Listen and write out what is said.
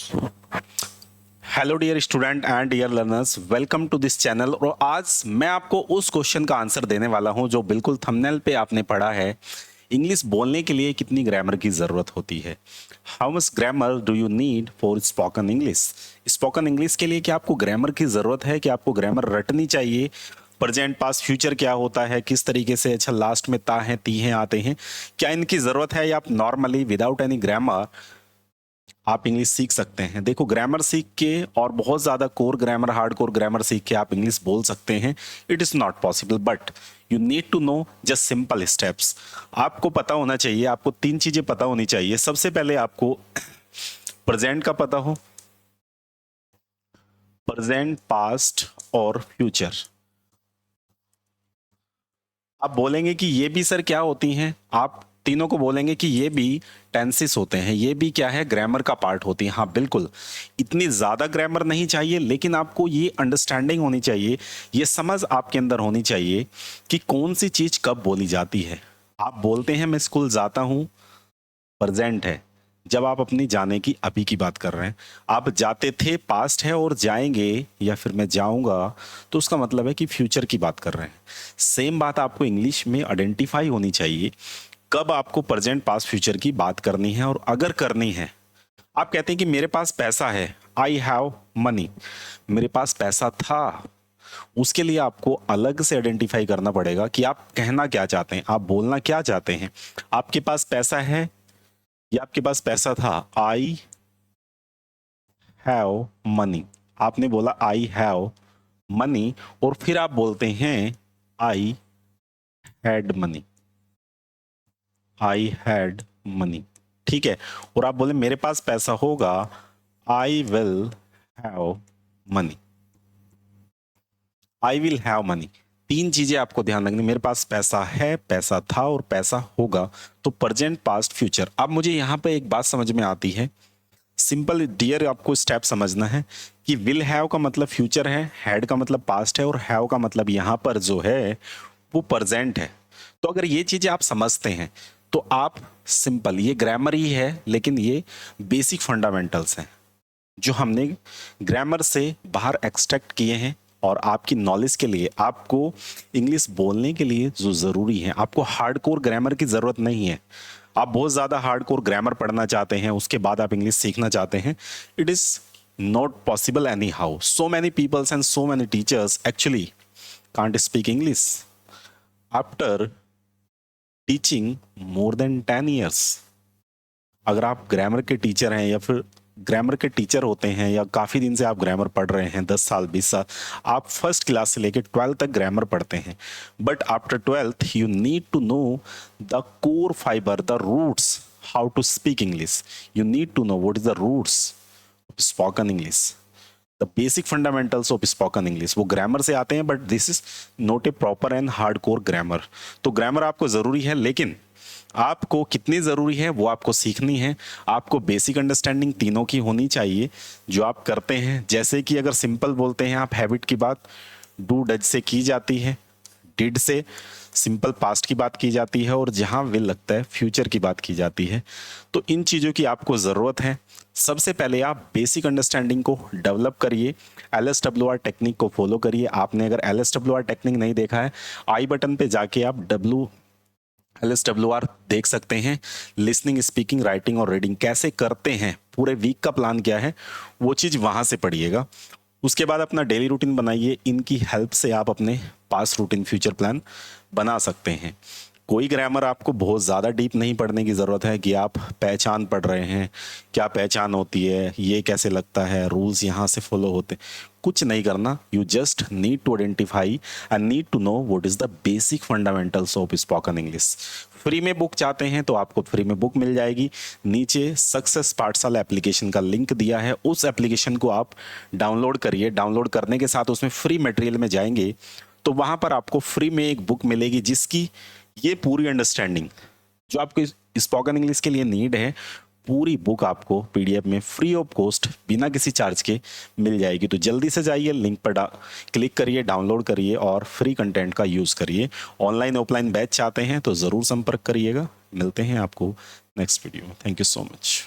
Hello dear student and dear learners, welcome to this channel. और आज मैं आपको उस क्वेश्चन का आंसर देने वाला हूं जो बिल्कुल थंबनेल पे आपने पढ़ा है। इंग्लिश बोलने के लिए कितनी ग्रामर की ज़रूरत होती है? How much grammar do you need for spoken English? Spoken English के लिए क्या आपको ग्रामर की ज़रूरत है? कि आपको ग्रामर रटनी चाहिए? प्रेजेंट पास्ट फ्यूचर क्या होता है, किस तरीके से अच्छा लास्ट में ता हैं ती हैं आते हैं, क्या इनकी ज़रूरत है? या आप नॉर्मली विदाउट एनी ग्रामर आप इंग्लिश सीख सकते हैं? देखो, ग्रामर सीख के और बहुत ज़्यादा core grammar, hard core grammar सीख के आप इंग्लिश बोल सकते हैं। It is not possible, but you need to know just simple steps. आपको पता होना चाहिए, आपको तीन चीज़ें पता होनी चाहिए। सबसे पहले आपको प्रेजेंट का पता हो, प्रेजेंट, पास्ट और फ्यूचर। आप बोलेंगे कि ये भी सर क्या होती हैं? आप तीनों को बोलेंगे कि ये भी टेंसेस होते हैं, ये भी क्या है, ग्रामर का पार्ट होती है। हाँ बिल्कुल, इतनी ज़्यादा ग्रामर नहीं चाहिए, लेकिन आपको ये अंडरस्टैंडिंग होनी चाहिए, ये समझ आपके अंदर होनी चाहिए कि कौन सी चीज़ कब बोली जाती है। आप बोलते हैं मैं स्कूल जाता हूँ, प्रेजेंट है। जब आप अपनी जाने की अभी की बात कर रहे हैं, आप जाते थे पास्ट है, और जाएंगे या फिर मैं जाऊंगा तो उसका मतलब है कि फ्यूचर की बात कर रहे हैं। सेम बात आपको इंग्लिश में आइडेंटिफाई होनी चाहिए, कब आपको प्रेजेंट पास्ट फ्यूचर की बात करनी है। और अगर करनी है, आप कहते हैं कि मेरे पास पैसा है, आई हैव मनी, मेरे पास पैसा था, उसके लिए आपको अलग से आइडेंटिफाई करना पड़ेगा कि आप कहना क्या चाहते हैं, आप बोलना क्या चाहते हैं। आपके पास पैसा है या आपके पास पैसा था? I have money. आपने आई हैव मनी, और फिर आप बोलते हैं I had money, I had money. ठीक है। और आप बोले मेरे पास पैसा होगा, I will have money, I will have money. तीन चीजें आपको ध्यान रखनी, मेरे पास पैसा है, पैसा था और पैसा होगा। तो प्रेजेंट पास्ट फ्यूचर। अब मुझे यहां पे एक बात समझ में आती है, सिंपल डियर, आपको स्टेप समझना है कि विल हैव का मतलब फ्यूचर है, हैड का मतलब पास्ट है, और हैव का मतलब यहां पर जो है वो प्रेजेंट है। तो अगर ये चीजें आप समझते हैं तो आप सिंपल, ये ग्रामर ही है लेकिन ये बेसिक फंडामेंटल्स हैं जो हमने ग्रामर से बाहर एक्सट्रैक्ट किए हैं, और आपकी नॉलेज के लिए, आपको इंग्लिश बोलने के लिए जो ज़रूरी है। आपको हार्डकोर ग्रामर की ज़रूरत नहीं है। आप बहुत ज़्यादा हार्डकोर ग्रामर पढ़ना चाहते हैं, उसके बाद आप इंग्लिश सीखना चाहते हैं, it is not possible anyhow. So many peoples and so many teachers actually can't speak English after teaching more than 10 years। अगर आप ग्रामर के टीचर हैं या फिर ग्रामर के टीचर होते हैं, या काफ़ी दिन से आप ग्रामर पढ़ रहे हैं, 10 साल 20 साल, आप फर्स्ट क्लास से लेकर 12th तक ग्रामर पढ़ते हैं, but after 12th you need to know the core fibre, the roots, how to speak English. You need to know what is the roots of spoken English, the basic fundamentals of spoken English. वो grammar से आते हैं, but this is not a proper and hard core grammar. तो grammar आपको ज़रूरी है, लेकिन आपको कितनी ज़रूरी है वो आपको सीखनी है। आपको बेसिक अंडरस्टैंडिंग तीनों की होनी चाहिए जो आप करते हैं। जैसे कि अगर सिंपल बोलते हैं आप, हैबिट की बात डू डज से की जाती है, डिड से सिंपल पास्ट की बात की जाती है, और जहां विल लगता है फ्यूचर की बात की जाती है। तो इन चीज़ों की आपको ज़रूरत है। सबसे पहले आप बेसिक अंडरस्टैंडिंग को डेवलप करिए, LSWR टेक्निक को फॉलो करिए। आपने अगर LSWR टेक्निक नहीं देखा है, आई बटन पे जाके आप LSWR देख सकते हैं। लिसनिंग, स्पीकिंग, राइटिंग और रीडिंग कैसे करते हैं, पूरे वीक का प्लान क्या है, वो चीज़ वहाँ से पढ़िएगा। उसके बाद अपना डेली रूटीन बनाइए। इनकी हेल्प से आप अपने पास्ट रूटीन, फ्यूचर प्लान बना सकते हैं। कोई ग्रामर आपको बहुत ज़्यादा डीप नहीं पढ़ने की ज़रूरत है कि आप पहचान पढ़ रहे हैं, क्या पहचान होती है, ये कैसे लगता है, रूल्स यहाँ से फॉलो होते, कुछ नहीं करना। You just need to identify and need to know what is the basic fundamentals of spoken English. Free में बुक चाहते हैं तो आपको फ्री में बुक मिल जाएगी। नीचे सक्सेस पाठशाला एप्लीकेशन का लिंक दिया है, उस एप्लीकेशन को आप डाउनलोड करिए। डाउनलोड करने के साथ उसमें फ्री मटेरियल में जाएंगे तो वहाँ पर आपको फ्री में एक बुक मिलेगी जिसकी ये पूरी अंडरस्टैंडिंग जो आपको स्पोकन इंग्लिश के लिए नीड है, पूरी बुक आपको PDF में फ्री ऑफ कॉस्ट बिना किसी चार्ज के मिल जाएगी। तो जल्दी से जाइए, लिंक पर क्लिक करिए, डाउनलोड करिए और फ्री कंटेंट का यूज़ करिए। ऑनलाइन ऑफलाइन बैच चाहते हैं तो ज़रूर संपर्क करिएगा। मिलते हैं आपको नेक्स्ट वीडियो में। Thank you so much.